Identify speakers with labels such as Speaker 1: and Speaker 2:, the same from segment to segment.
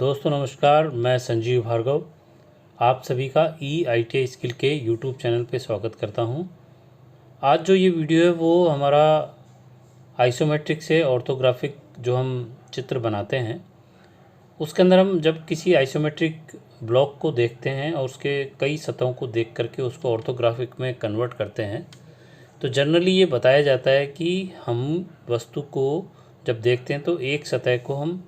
Speaker 1: दोस्तों नमस्कार, मैं संजीव भार्गव आप सभी का ITI स्किल के यूट्यूब चैनल पे स्वागत करता हूं। आज जो ये वीडियो है वो हमारा आइसोमेट्रिक से ऑर्थोग्राफिक जो हम चित्र बनाते हैं उसके अंदर हम जब किसी आइसोमेट्रिक ब्लॉक को देखते हैं और उसके कई सतहों को देख करके उसको ऑर्थोग्राफिक में कन्वर्ट करते हैं तो जनरली ये बताया जाता है कि हम वस्तु को जब देखते हैं तो एक सतह को हम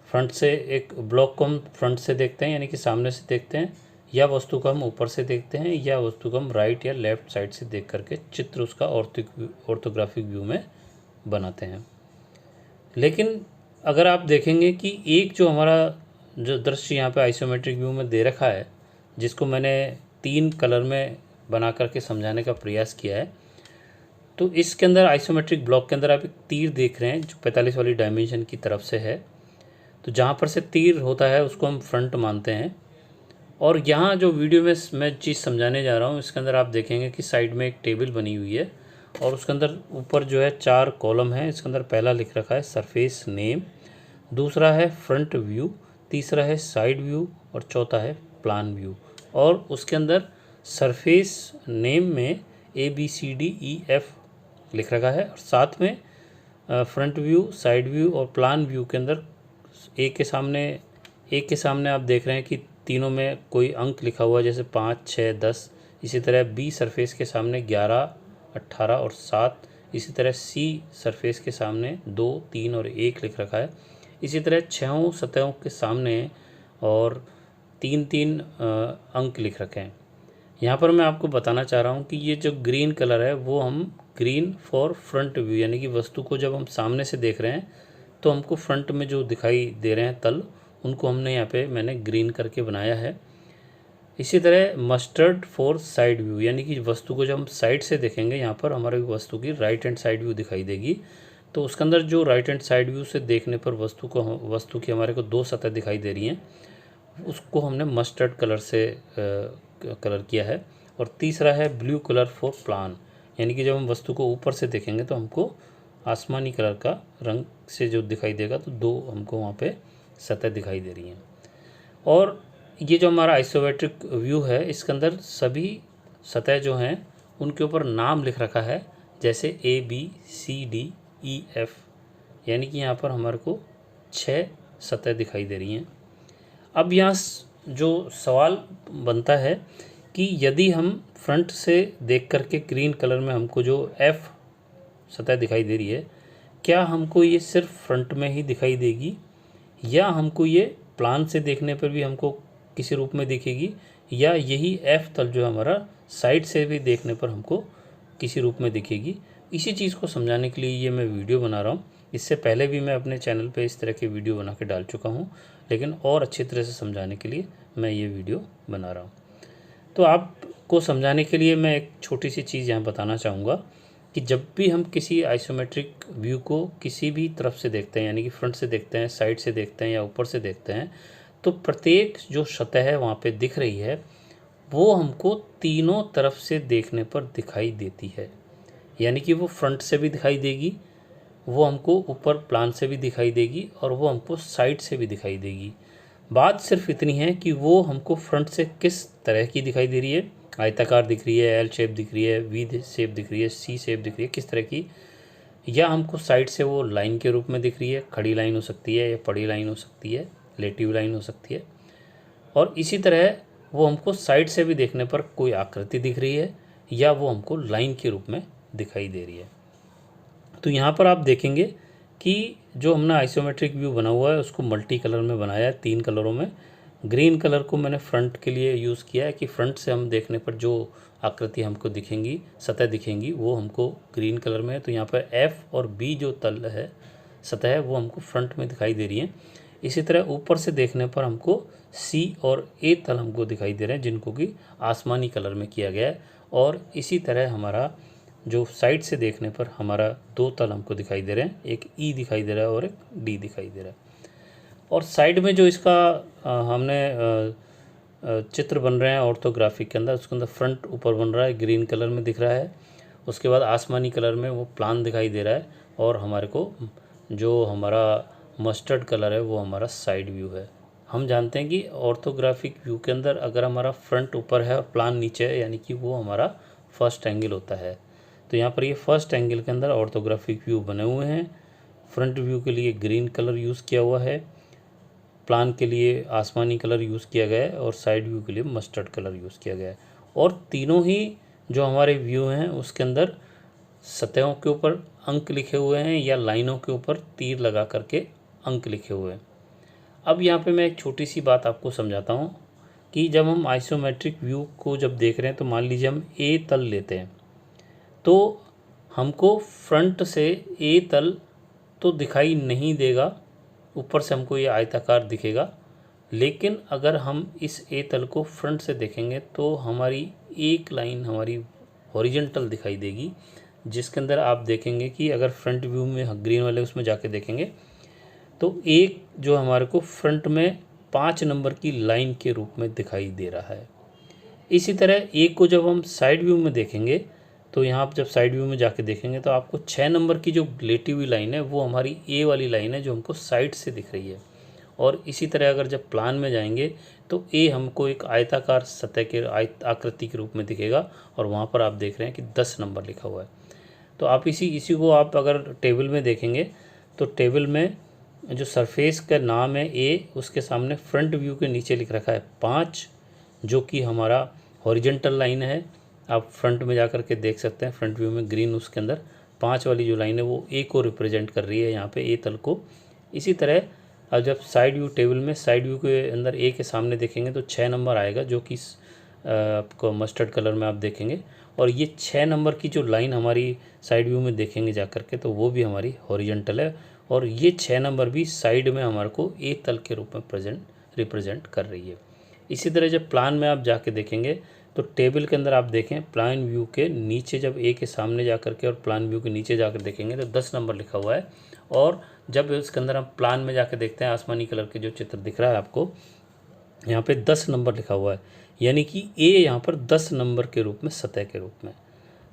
Speaker 1: फ्रंट से, एक ब्लॉक को हम फ्रंट से देखते हैं यानी कि सामने से देखते हैं, या वस्तु को हम ऊपर से देखते हैं, या वस्तु को हम राइट या लेफ़्ट साइड से देख करके चित्र उसका ऑर्थोग्राफिक व्यू में बनाते हैं। लेकिन अगर आप देखेंगे कि एक जो हमारा जो दृश्य यहाँ पे आइसोमेट्रिक व्यू में दे रखा है, जिसको मैंने 3 कलर में बना करके समझाने का प्रयास किया है, तो इसके अंदर आइसोमेट्रिक ब्लॉक के अंदर आप एक तीर देख रहे हैं जो 45 वाली डायमेंशन की तरफ से है। तो जहाँ पर से तीर होता है उसको हम फ्रंट मानते हैं। और यहाँ जो वीडियो में मैं चीज़ समझाने जा रहा हूँ इसके अंदर आप देखेंगे कि साइड में एक टेबल बनी हुई है और उसके अंदर ऊपर जो है 4 कॉलम है। इसके अंदर पहला लिख रखा है सरफेस नेम, दूसरा है फ्रंट व्यू, तीसरा है साइड व्यू और चौथा है प्लान व्यू। और उसके अंदर सरफेस नेम में ABCDEF लिख रखा है और साथ में फ्रंट व्यू, साइड व्यू और प्लान व्यू के अंदर एक के सामने आप देख रहे हैं कि तीनों में कोई अंक लिखा हुआ है, जैसे 5, 6, 10। इसी तरह B सरफेस के सामने 11, 18 और 7। इसी तरह C सरफेस के सामने 2, 3 और 1 लिख रखा है। इसी तरह 6 सतहों के सामने और 3-3 अंक लिख रखे हैं। यहाँ पर मैं आपको बताना चाह रहा हूँ कि ये जो ग्रीन कलर है वो हम ग्रीन फॉर फ्रंट व्यू, यानी कि वस्तु को जब हम सामने से देख रहे हैं तो हमको फ्रंट में जो दिखाई दे रहे हैं तल, उनको हमने यहाँ पे मैंने ग्रीन करके बनाया है। इसी तरह मस्टर्ड फॉर साइड व्यू, यानी कि वस्तु को जब हम साइड से देखेंगे, यहाँ पर हमारे वस्तु की राइट हैंड साइड व्यू दिखाई देगी। तो उसके अंदर जो राइट हैंड साइड व्यू से देखने पर वस्तु की हमारे को 2 सतह दिखाई दे रही हैं, उसको हमने मस्टर्ड कलर से कलर किया है। और तीसरा है ब्लू कलर फॉर प्लान, यानी कि जब हम वस्तु को ऊपर से देखेंगे तो हमको आसमानी कलर का रंग से जो दिखाई देगा, तो 2 हमको वहाँ पे सतह दिखाई दे रही हैं। और ये जो हमारा आइसोमेट्रिक व्यू है इसके अंदर सभी सतह जो हैं उनके ऊपर नाम लिख रखा है, जैसे ABCDEF, यानी कि यहाँ पर हमारे को 6 सतह दिखाई दे रही हैं। अब यहाँ जो सवाल बनता है कि यदि हम फ्रंट से देख करके ग्रीन कलर में हमको जो F सतह दिखाई दे रही है, क्या हमको ये सिर्फ फ्रंट में ही दिखाई देगी, या हमको ये प्लान से देखने पर भी हमको किसी रूप में दिखेगी, या यही F तल जो हमारा साइड से भी देखने पर हमको किसी रूप में दिखेगी। इसी चीज़ को समझाने के लिए ये मैं वीडियो बना रहा हूँ। इससे पहले भी मैं अपने चैनल पे इस तरह की वीडियो बना के डाल चुका हूँ, लेकिन और अच्छी तरह से समझाने के लिए मैं ये वीडियो बना रहा हूँ। तो आपको समझाने के लिए मैं एक छोटी सी चीज़ यहाँ बताना चाहूँगा कि जब भी हम किसी आइसोमेट्रिक व्यू को किसी भी तरफ से देखते हैं, यानी कि फ्रंट से देखते हैं, साइड से देखते हैं या ऊपर से देखते हैं, तो प्रत्येक जो सतह है वहाँ पे दिख रही है वो हमको तीनों तरफ से देखने पर दिखाई देती है। यानी कि वो फ्रंट से भी दिखाई देगी, वो हमको ऊपर प्लान से भी दिखाई देगी और वो हमको साइड से भी दिखाई देगी। बात सिर्फ इतनी है कि वो हमको फ्रंट से किस तरह की दिखाई दे रही है, आयताकार दिख रही है, एल शेप दिख रही है, वी शेप दिख रही है, सी शेप दिख रही है, किस तरह की, या हमको साइड से वो लाइन के रूप में दिख रही है, खड़ी लाइन हो सकती है या पड़ी लाइन हो सकती है, लेटिव लाइन हो सकती है। और इसी तरह वो हमको साइड से भी देखने पर कोई आकृति दिख रही है या वो हमको लाइन के रूप में दिखाई दे रही है। तो यहाँ पर आप देखेंगे कि जो हमने आइसोमेट्रिक व्यू बना हुआ है उसको मल्टी कलर में बनाया है, 3 कलरों में। ग्रीन कलर को मैंने फ्रंट के लिए यूज़ किया है कि फ्रंट से हम देखने पर जो आकृति हमको दिखेंगी, सतह दिखेंगी, वो हमको ग्रीन कलर में है। तो यहाँ पर F और B जो तल है, सतह है, वो हमको फ्रंट में दिखाई दे रही हैं। इसी तरह ऊपर से देखने पर हमको C और A तल हमको दिखाई दे रहे हैं, जिनको कि आसमानी कलर में किया गया है। और इसी तरह हमारा जो साइड से देखने पर हमारा 2 तल हमको दिखाई दे रहे हैं, एक E दिखाई दे रहा है और एक D दिखाई दे रहा है। और साइड में जो इसका हमने चित्र बन रहे हैं ऑर्थोग्राफिक के अंदर, उसके अंदर फ्रंट ऊपर बन रहा है, ग्रीन कलर में दिख रहा है। उसके बाद आसमानी कलर में वो प्लान दिखाई दे रहा है। और हमारे को जो हमारा मस्टर्ड कलर है वो हमारा साइड व्यू है। हम जानते हैं कि ऑर्थोग्राफिक व्यू के अंदर अगर हमारा फ्रंट ऊपर है और प्लान नीचे है यानी कि वो हमारा फर्स्ट एंगल होता है। तो यहाँ पर ये फर्स्ट एंगल के अंदर ऑर्थोग्राफिक व्यू बने हुए हैं। फ्रंट व्यू के लिए ग्रीन कलर यूज़ किया हुआ है, प्लान के लिए आसमानी कलर यूज़ किया गया है और साइड व्यू के लिए मस्टर्ड कलर यूज़ किया गया है। और तीनों ही जो हमारे व्यू हैं उसके अंदर सतहों के ऊपर अंक लिखे हुए हैं या लाइनों के ऊपर तीर लगा करके अंक लिखे हुए हैं। अब यहाँ पे मैं एक छोटी सी बात आपको समझाता हूँ कि जब हम आइसोमेट्रिक व्यू को जब देख रहे हैं तो मान लीजिए हम ए तल लेते हैं तो हमको फ्रंट से ए तल तो दिखाई नहीं देगा, ऊपर से हमको ये आयताकार दिखेगा। लेकिन अगर हम इस ए तल को फ्रंट से देखेंगे तो हमारी एक लाइन हमारी हॉरिजॉन्टल दिखाई देगी, जिसके अंदर आप देखेंगे कि अगर फ्रंट व्यू में ग्रीन वाले उसमें जाके देखेंगे तो एक जो हमारे को फ्रंट में 5 नंबर की लाइन के रूप में दिखाई दे रहा है। इसी तरह एक को जब हम साइड व्यू में देखेंगे तो यहाँ आप जब साइड व्यू में जाके देखेंगे तो आपको 6 नंबर की जो लेटी हुई लाइन है वो हमारी ए वाली लाइन है जो हमको साइड से दिख रही है। और इसी तरह अगर जब प्लान में जाएंगे तो ए हमको एक आयताकार सतह के आकृति के रूप में दिखेगा और वहाँ पर आप देख रहे हैं कि 10 नंबर लिखा हुआ है। तो आप इसी को आप अगर टेबल में देखेंगे तो टेबल में जो सरफेस का नाम है ए, उसके सामने फ्रंट व्यू के नीचे लिख रखा है 5, जो कि हमारा हॉरिजॉन्टल लाइन है। आप फ्रंट में जा कर के देख सकते हैं, फ्रंट व्यू में ग्रीन उसके अंदर 5 वाली जो लाइन है वो ए को रिप्रेजेंट कर रही है यहाँ पे, ए तल को। इसी तरह अब जब साइड व्यू टेबल में साइड व्यू के अंदर ए के सामने देखेंगे तो 6 नंबर आएगा, जो कि आपको मस्टर्ड कलर में आप देखेंगे। और ये 6 नंबर की जो लाइन हमारी साइड व्यू में देखेंगे जा कर के तो वो भी हमारी हॉरिजॉन्टल है और ये 6 नंबर भी साइड में हमारे को ए तल के रूप में रिप्रेजेंट कर रही है। इसी तरह जब प्लान में आप जाके देखेंगे तो टेबल के अंदर आप देखें प्लान व्यू के नीचे जब ए के सामने जा कर के और प्लान व्यू के नीचे जाकर देखेंगे तो 10 नंबर लिखा हुआ है। और जब उसके अंदर हम प्लान में जाके देखते हैं आसमानी कलर के जो चित्र दिख रहा है आपको, यहाँ पे 10 नंबर लिखा हुआ है, यानी कि ए यहाँ पर 10 नंबर के रूप में सतह के रूप में।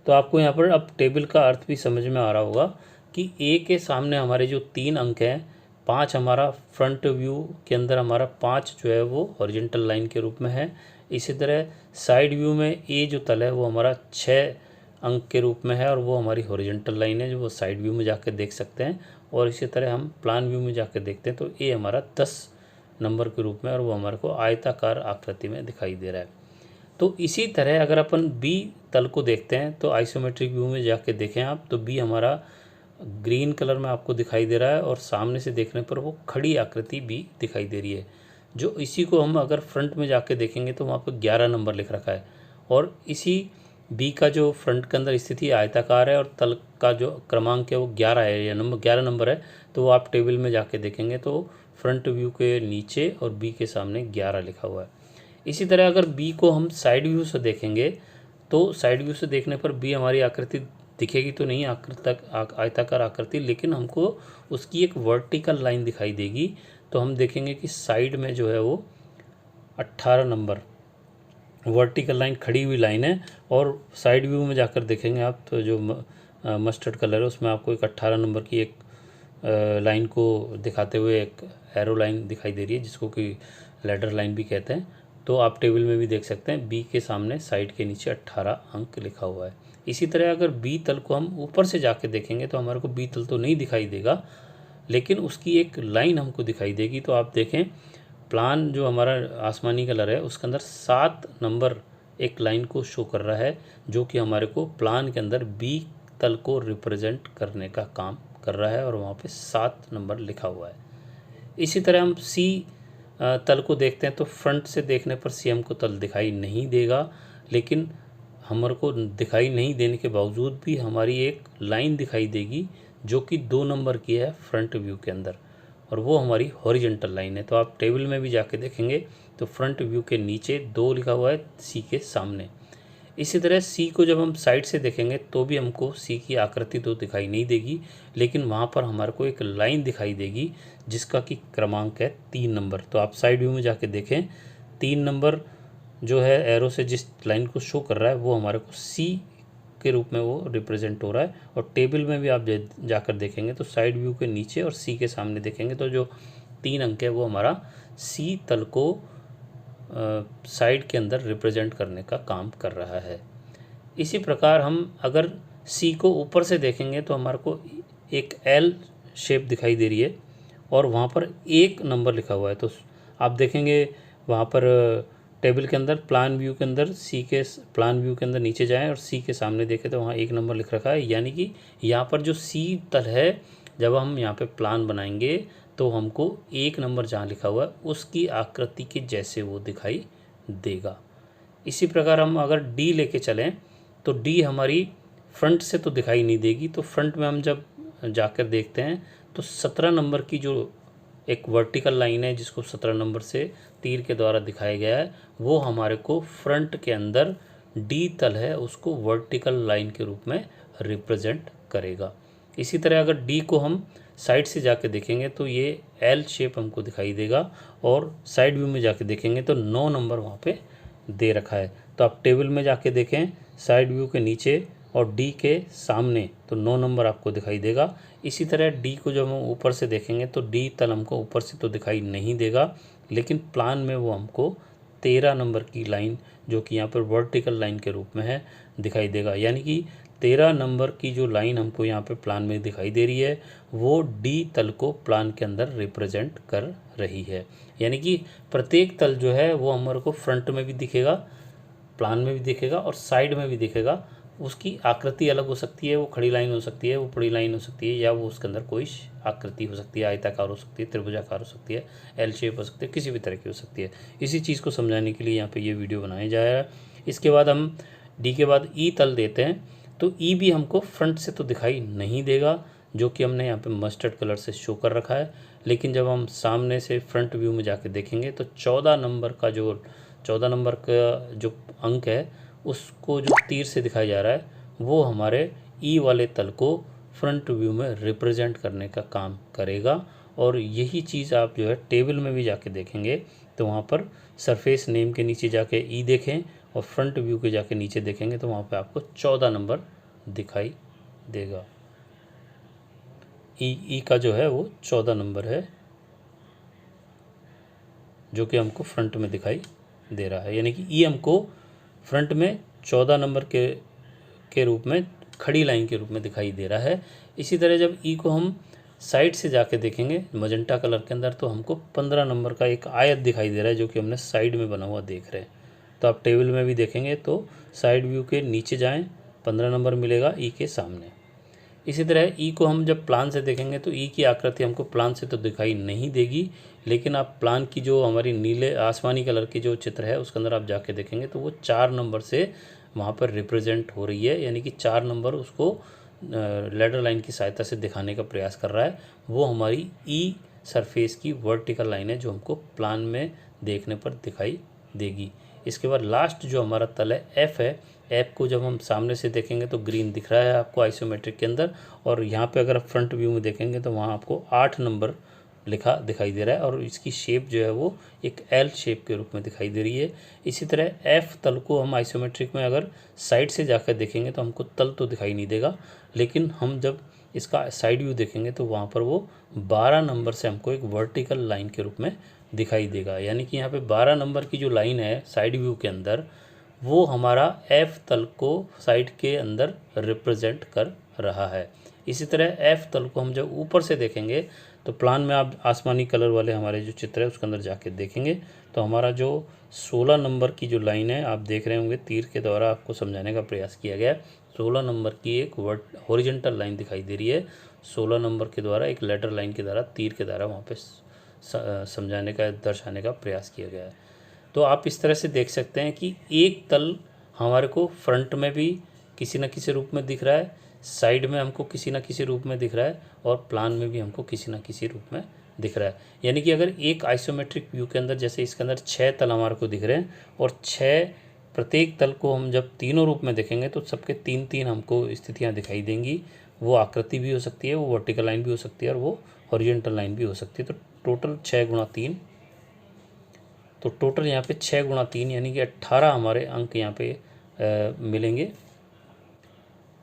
Speaker 1: तो आपको यहाँ पर अब टेबल का अर्थ भी समझ में आ रहा होगा कि ए के सामने हमारे जो 3 अंक हैं, 5 हमारा फ्रंट व्यू के अंदर हमारा 5 जो है वो हॉरिजॉन्टल लाइन के रूप में है। इसी तरह साइड व्यू में ए जो तल है वो हमारा 6 अंक के रूप में है और वो हमारी हॉरिजॉन्टल लाइन है जो वो साइड व्यू में जाकर देख सकते हैं। और इसी तरह हम प्लान व्यू में जाकर देखते हैं तो ए हमारा 10 नंबर के रूप में और वो हमारे को आयताकार आकृति में दिखाई दे रहा है। तो इसी तरह अगर अपन बी तल को देखते हैं तो आइसोमेट्रिक व्यू में जाके देखें आप तो बी हमारा ग्रीन कलर में आपको दिखाई दे रहा है और सामने से देखने पर वो खड़ी आकृति बी दिखाई दे रही है। जो इसी को हम अगर फ्रंट में जाके देखेंगे तो वहाँ पर 11 नंबर लिख रखा है और इसी बी का जो फ्रंट के अंदर स्थिति आयताकार है और तल का जो क्रमांक है वो 11 है या 11 नंबर है। तो वो आप टेबल में जाके देखेंगे तो फ्रंट व्यू के नीचे और बी के सामने 11 लिखा हुआ है। इसी तरह अगर बी को हम साइड व्यू से देखेंगे तो साइड व्यू से देखने पर बी हमारी आकृति दिखेगी तो नहीं आयताकार आकृति, लेकिन हमको उसकी एक वर्टिकल लाइन दिखाई देगी। तो हम देखेंगे कि साइड में जो है वो 18 नंबर वर्टिकल लाइन खड़ी हुई लाइन है और साइड व्यू में जाकर देखेंगे आप तो जो मस्टर्ड कलर है उसमें आपको एक 18 नंबर की एक लाइन को दिखाते हुए एक एरो लाइन दिखाई दे रही है जिसको कि लैडर लाइन भी कहते हैं। तो आप टेबल में भी देख सकते हैं बी के सामने साइड के नीचे 18 अंक लिखा हुआ है। इसी तरह अगर बी तल को हम ऊपर से जाके देखेंगे तो हमारे को बी तल तो नहीं दिखाई देगा, लेकिन उसकी एक लाइन हमको दिखाई देगी। तो आप देखें प्लान जो हमारा आसमानी कलर है उसके अंदर 7 नंबर एक लाइन को शो कर रहा है जो कि हमारे को प्लान के अंदर बी तल को रिप्रेजेंट करने का काम कर रहा है और वहाँ पे 7 नंबर लिखा हुआ है। इसी तरह हम सी तल को देखते हैं तो फ्रंट से देखने पर सी हमको तल दिखाई नहीं देगा, लेकिन हमारे को दिखाई नहीं देने के बावजूद भी हमारी एक लाइन दिखाई देगी जो कि 2 नंबर की है फ्रंट व्यू के अंदर और वो हमारी हॉरिजॉन्टल लाइन है। तो आप टेबल में भी जाके देखेंगे तो फ्रंट व्यू के नीचे 2 लिखा हुआ है सी के सामने। इसी तरह सी को जब हम साइड से देखेंगे तो भी हमको सी की आकृति तो दिखाई नहीं देगी, लेकिन वहाँ पर हमारे को एक लाइन दिखाई देगी जिसका कि क्रमांक है 3 नंबर। तो आप साइड व्यू में जाके देखें 3 नंबर जो है एरो से जिस लाइन को शो कर रहा है वो हमारे को सी के रूप में वो रिप्रेजेंट हो रहा है। और टेबल में भी आप जाकर देखेंगे तो साइड व्यू के नीचे और सी के सामने देखेंगे तो जो 3 अंक है वो हमारा सी तल को साइड के अंदर रिप्रेजेंट करने का काम कर रहा है। इसी प्रकार हम अगर सी को ऊपर से देखेंगे तो हमारे को एक एल शेप दिखाई दे रही है और वहाँ पर 1 नंबर लिखा हुआ है। तो आप देखेंगे वहाँ पर टेबल के अंदर प्लान व्यू के अंदर सी के प्लान व्यू के अंदर नीचे जाएं और सी के सामने देखें तो वहाँ 1 नंबर लिख रखा है। यानी कि यहाँ पर जो सी तल है जब हम यहाँ पे प्लान बनाएंगे तो हमको 1 नंबर जहाँ लिखा हुआ है उसकी आकृति के जैसे वो दिखाई देगा। इसी प्रकार हम अगर डी लेके चलें तो डी हमारी फ्रंट से तो दिखाई नहीं देगी। तो फ्रंट में हम जब जाकर देखते हैं तो 17 नंबर की जो एक वर्टिकल लाइन है जिसको 17 नंबर से तीर के द्वारा दिखाया गया है वो हमारे को फ्रंट के अंदर डी तल है उसको वर्टिकल लाइन के रूप में रिप्रेजेंट करेगा। इसी तरह अगर डी को हम साइड से जाके देखेंगे तो ये एल शेप हमको दिखाई देगा और साइड व्यू में जाके देखेंगे तो 9 नंबर वहाँ पे दे रखा है। तो आप टेबल में जाके देखें साइड व्यू के नीचे और डी के सामने तो 9 नंबर आपको दिखाई देगा। इसी तरह डी को जब हम ऊपर से देखेंगे तो डी तल हमको ऊपर से तो दिखाई नहीं देगा लेकिन प्लान में वो हमको 13 नंबर की लाइन जो कि यहाँ पर वर्टिकल लाइन के रूप में है दिखाई देगा। यानी कि 13 नंबर की जो लाइन हमको यहाँ पे प्लान में दिखाई दे रही है वो डी तल को प्लान के अंदर रिप्रेजेंट कर रही है। यानी कि प्रत्येक तल जो है वो हमारे को फ्रंट में भी दिखेगा, प्लान में भी दिखेगा और साइड में भी दिखेगा। उसकी आकृति अलग हो सकती है, वो खड़ी लाइन हो सकती है, वो पड़ी लाइन हो सकती है या वो उसके अंदर कोई आकृति हो सकती है, आयताकार हो सकती है, त्रिभुजाकार हो सकती है, एल शेप हो सकती है, किसी भी तरह की हो सकती है। इसी चीज़ को समझाने के लिए यहाँ पे ये वीडियो बनाया जा रहा है। इसके बाद हम डी के बाद ई तल देते हैं तो ई भी हमको फ्रंट से तो दिखाई नहीं देगा जो कि हमने यहाँ पे मस्टर्ड कलर से शो कर रखा है। लेकिन जब हम सामने से फ्रंट व्यू में जाके देखेंगे तो 14 नंबर का जो अंक है उसको जो तीर से दिखाया जा रहा है वो हमारे ई वाले तल को फ्रंट व्यू में रिप्रेजेंट करने का काम करेगा। और यही चीज़ आप जो है टेबल में भी जाके देखेंगे तो वहाँ पर सरफेस नेम के नीचे जाके ई देखें और फ्रंट व्यू के जाके नीचे देखेंगे तो वहाँ पे आपको 14 नंबर दिखाई देगा। ई का जो है वो 14 नंबर है जो कि हमको फ्रंट में दिखाई दे रहा है। यानी कि ई हमको फ्रंट में 14 नंबर के रूप में खड़ी लाइन के रूप में दिखाई दे रहा है। इसी तरह जब ई को हम साइड से जाके देखेंगे मजेंटा कलर के अंदर तो हमको 15 नंबर का एक आयत दिखाई दे रहा है जो कि हमने साइड में बना हुआ देख रहे हैं। तो आप टेबल में भी देखेंगे तो साइड व्यू के नीचे जाएं 15 नंबर मिलेगा ई के सामने। इसी तरह ई को हम जब प्लान से देखेंगे तो ई की आकृति हमको प्लान से तो दिखाई नहीं देगी लेकिन आप प्लान की जो हमारी नीले आसमानी कलर की जो चित्र है उसके अंदर आप जाके देखेंगे तो वो 4 नंबर से वहाँ पर रिप्रेजेंट हो रही है। यानी कि 4 नंबर उसको लेडर लाइन की सहायता से दिखाने का प्रयास कर रहा है। वो हमारी ई सरफेस की वर्टिकल लाइन है जो हमको प्लान में देखने पर दिखाई देगी। इसके बाद लास्ट जो हमारा तल है एफ है। एफ को जब हम सामने से देखेंगे तो ग्रीन दिख रहा है आपको आइसोमेट्रिक के अंदर और यहाँ पे अगर आप फ्रंट व्यू में देखेंगे तो वहाँ आपको 8 नंबर लिखा दिखाई दे रहा है और इसकी शेप जो है वो एक एल शेप के रूप में दिखाई दे रही है। इसी तरह एफ तल को हम आइसोमेट्रिक में अगर साइड से जाकर देखेंगे तो हमको तल तो दिखाई नहीं देगा लेकिन हम जब इसका साइड व्यू देखेंगे तो वहाँ पर वो 12 नंबर से हमको एक वर्टिकल लाइन के रूप में दिखाई देगा। यानी कि यहाँ पे 12 नंबर की जो लाइन है साइड व्यू के अंदर वो हमारा एफ तल को साइड के अंदर रिप्रेजेंट कर रहा है। इसी तरह एफ तल को हम जब ऊपर से देखेंगे तो प्लान में आप आसमानी कलर वाले हमारे जो चित्र है उसके अंदर जाके देखेंगे तो हमारा जो 16 नंबर की जो लाइन है आप देख रहे होंगे तीर के द्वारा आपको समझाने का प्रयास किया गया है। 16 नंबर की एक हॉरिजॉन्टल लाइन दिखाई दे रही है। 16 नंबर के द्वारा एक लेटर लाइन के द्वारा तीर के द्वारा वहाँ पे समझाने का दर्शाने का प्रयास किया गया है। तो आप इस तरह से देख सकते हैं कि एक तल हमारे को फ्रंट में भी किसी न किसी रूप में दिख रहा है, साइड में हमको किसी न किसी रूप में दिख रहा है और प्लान में भी हमको किसी न किसी रूप में दिख रहा है। यानी कि अगर एक आइसोमेट्रिक व्यू के अंदर जैसे इसके अंदर 6 तल हमारे को दिख रहे हैं और 6 प्रत्येक तल को हम जब तीनों रूप में देखेंगे तो सबके 3-3 हमको स्थितियाँ दिखाई देंगी। वो आकृति भी हो सकती है, वो वर्टिकल लाइन भी हो सकती है और वो हॉरिजॉन्टल लाइन भी हो सकती है। तो टोटल 6 गुणा 3 तो टोटल यहाँ पे 6 गुणा 3 यानी कि 18 हमारे अंक यहाँ पे मिलेंगे।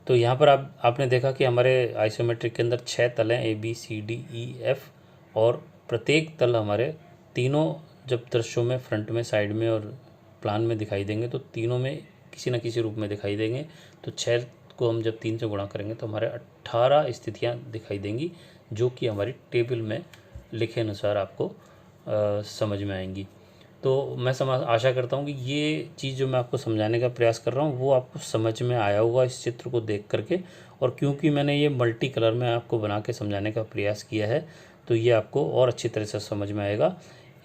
Speaker 1: तो यहाँ पर आपने देखा कि हमारे आइसोमेट्रिक के अंदर 6 तल हैं, ABCDEF, और प्रत्येक तल हमारे तीनों जब दृश्यों में फ्रंट में, साइड में और प्लान में दिखाई देंगे तो तीनों में किसी न किसी रूप में दिखाई देंगे। तो 6 को हम जब 3 से गुणा करेंगे तो हमारे 18 स्थितियाँ दिखाई देंगी, जो कि हमारी टेबल में लिखे अनुसार आपको समझ में आएंगी। तो मैं आशा करता हूँ कि ये चीज़ जो मैं आपको समझाने का प्रयास कर रहा हूँ वो आपको समझ में आया होगा इस चित्र को देख करके। और क्योंकि मैंने ये मल्टी कलर में आपको बना के समझाने का प्रयास किया है तो ये आपको और अच्छी तरह से समझ में आएगा।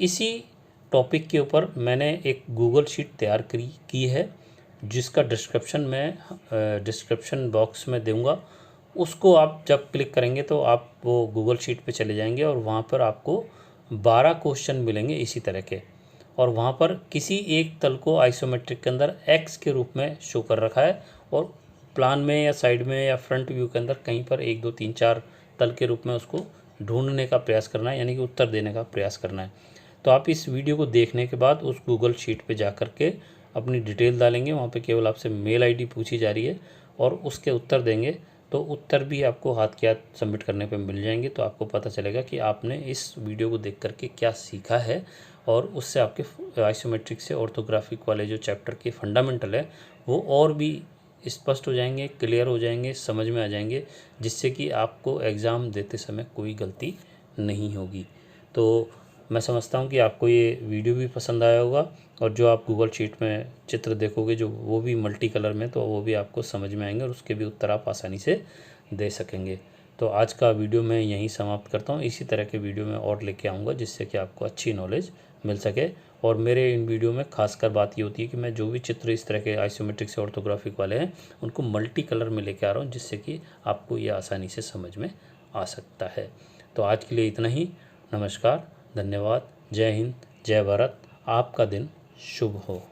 Speaker 1: इसी टॉपिक के ऊपर मैंने एक गूगल शीट तैयार की है, जिसका डिस्क्रिप्शन बॉक्स में दूँगा। उसको आप जब क्लिक करेंगे तो आप वो गूगल शीट पे चले जाएंगे और वहाँ पर आपको 12 क्वेश्चन मिलेंगे इसी तरह के, और वहाँ पर किसी एक तल को आइसोमेट्रिक के अंदर एक्स के रूप में शो कर रखा है और प्लान में या साइड में या फ्रंट व्यू के अंदर कहीं पर 1 2 3 4 तल के रूप में उसको ढूंढने का प्रयास करना है, यानी कि उत्तर देने का प्रयास करना है। तो आप इस वीडियो को देखने के बाद उस गूगल शीट पे जा कर के अपनी डिटेल डालेंगे, वहाँ पे केवल आपसे मेल आईडी पूछी जा रही है और उसके उत्तर देंगे तो उत्तर भी आपको हाथ के हाथ सबमिट करने पे मिल जाएंगे। तो आपको पता चलेगा कि आपने इस वीडियो को देख करके क्या सीखा है, और उससे आपके आइसोमेट्रिक से ऑर्थोग्राफिक वाले जो चैप्टर के फंडामेंटल है वो और भी स्पष्ट हो जाएंगे, क्लियर हो जाएंगे, समझ में आ जाएंगे, जिससे कि आपको एग्ज़ाम देते समय कोई गलती नहीं होगी। तो मैं समझता हूँ कि आपको ये वीडियो भी पसंद आया होगा, और जो आप गूगल शीट में चित्र देखोगे जो वो भी मल्टी कलर में, तो वो भी आपको समझ में आएंगे और उसके भी उत्तर आप आसानी से दे सकेंगे। तो आज का वीडियो मैं यहीं समाप्त करता हूँ। इसी तरह के वीडियो मैं और लेके आऊँगा जिससे कि आपको अच्छी नॉलेज मिल सके। और मेरे इन वीडियो में खासकर बात ये होती है कि मैं जो भी चित्र इस तरह के आइसोमेट्रिक से ऑर्थोग्राफिक वाले हैं उनको मल्टी कलर में लेके आ रहा हूँ, जिससे कि आपको ये आसानी से समझ में आ सकता है। तो आज के लिए इतना ही। नमस्कार, धन्यवाद, जय हिंद, जय भारत। आपका दिन शुभ हो।